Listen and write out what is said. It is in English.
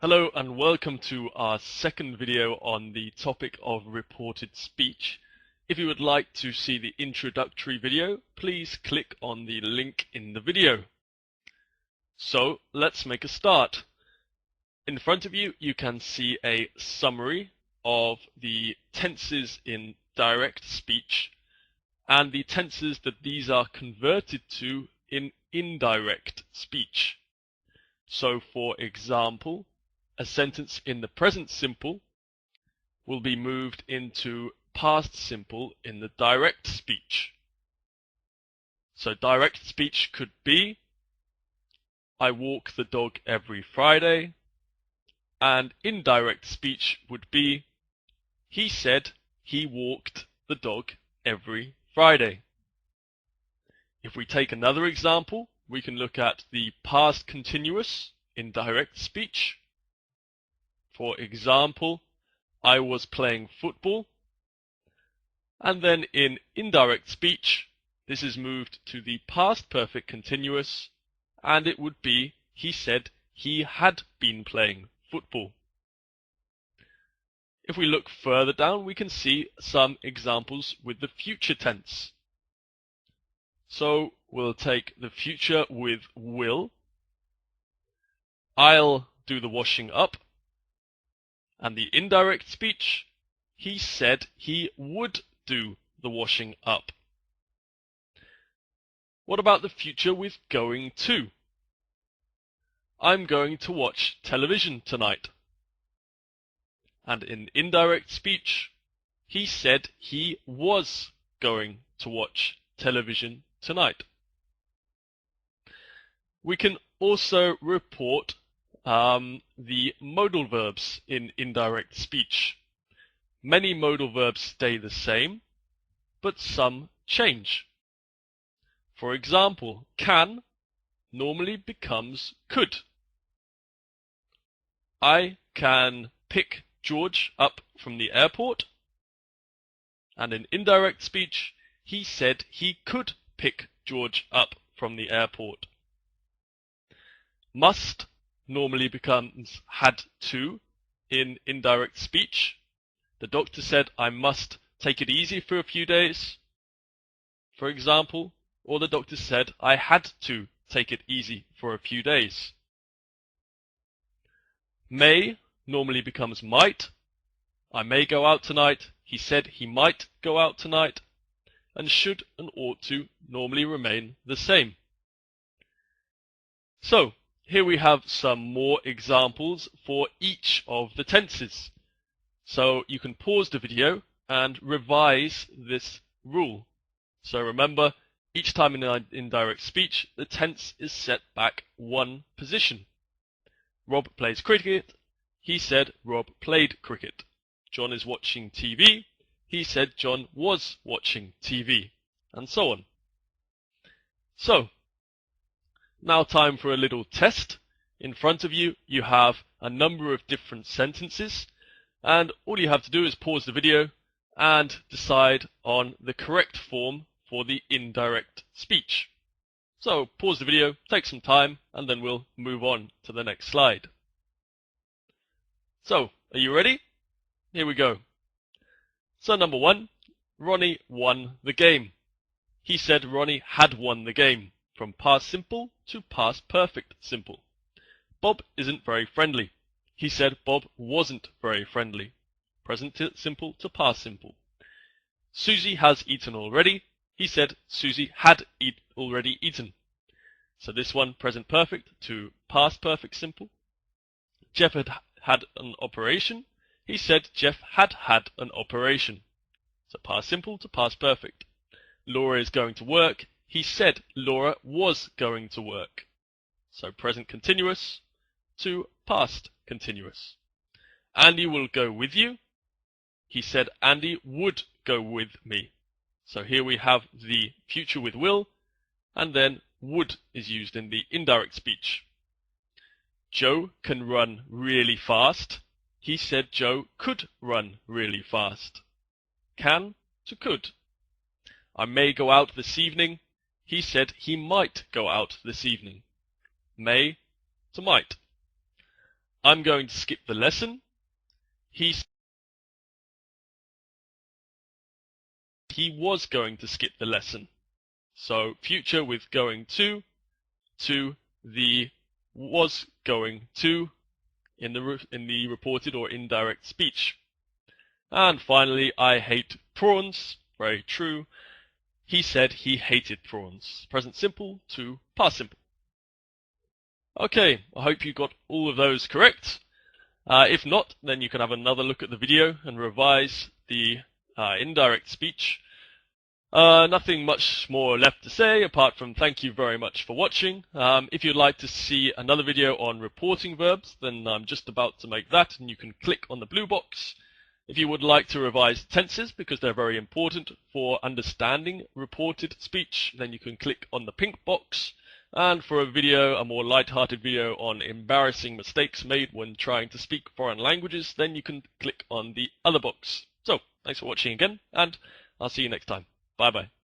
Hello and welcome to our second video on the topic of reported speech. If you would like to see the introductory video, please click on the link in the video. So let's make a start. In front of you, you can see a summary of the tenses in direct speech and the tenses that these are converted to in indirect speech. So for example, a sentence in the present simple will be moved into past simple in the direct speech. So direct speech could be, I walk the dog every Friday, and indirect speech would be, he said he walked the dog every Friday. If we take another example, we can look at the past continuous in direct speech. For example, I was playing football. And then in indirect speech, this is moved to the past perfect continuous, and it would be, he said he had been playing football. If we look further down, we can see some examples with the future tense. So we'll take the future with will. I'll do the washing up. And the indirect speech, he said he would do the washing up. What about the future with going to? I'm going to watch television tonight. And in indirect speech, he said he was going to watch television tonight. We can also report the modal verbs in indirect speech. Many modal verbs stay the same, but some change. For example, can normally becomes could. I can pick George up from the airport. And in indirect speech, he said he could pick George up from the airport. Must normally becomes had to in indirect speech. The doctor said I must take it easy for a few days, for example, or the doctor said I had to take it easy for a few days. May normally becomes might. I may go out tonight. He said he might go out tonight. And should and ought to normally remain the same. So here we have some more examples for each of the tenses. So you can pause the video and revise this rule. So remember, each time in indirect speech, the tense is set back one position. Rob plays cricket. He said Rob played cricket. John is watching TV. He said John was watching TV. And so on. So, now time for a little test. In front of you, you have a number of different sentences, and all you have to do is pause the video and decide on the correct form for the indirect speech. So pause the video, take some time, and then we'll move on to the next slide. So, are you ready? Here we go. So number one, Ronnie won the game. He said Ronnie had won the game. From past simple to past perfect simple. Bob isn't very friendly. He said Bob wasn't very friendly. Present simple to past simple. Susie has eaten already. He said Susie had already eaten. So this one, present perfect to past perfect simple. Jeff had an operation. He said Jeff had an operation. So past simple to past perfect. Laura is going to work. He said Laura was going to work. So present continuous to past continuous. Andy will go with you. He said Andy would go with me. So here we have the future with will, and then would is used in the indirect speech. Joe can run really fast. He said Joe could run really fast. Can to could. I may go out this evening. He said he might go out this evening. May to might. I'm going to skip the lesson. He was going to skip the lesson. So future with going to the was going to in the reported or indirect speech. And finally, I hate prawns. Very true. He said he hated prawns. Present simple to past simple. Okay, I hope you got all of those correct. If not, then you can have another look at the video and revise the indirect speech. Nothing much more left to say apart from thank you very much for watching. If you'd like to see another video on reporting verbs, then I'm just about to make that, and you can click on the blue box. If you would like to revise tenses because they're very important for understanding reported speech, then you can click on the pink box. And for a more light-hearted video on embarrassing mistakes made when trying to speak foreign languages, then you can click on the other box. So, thanks for watching again, and I'll see you next time. Bye bye.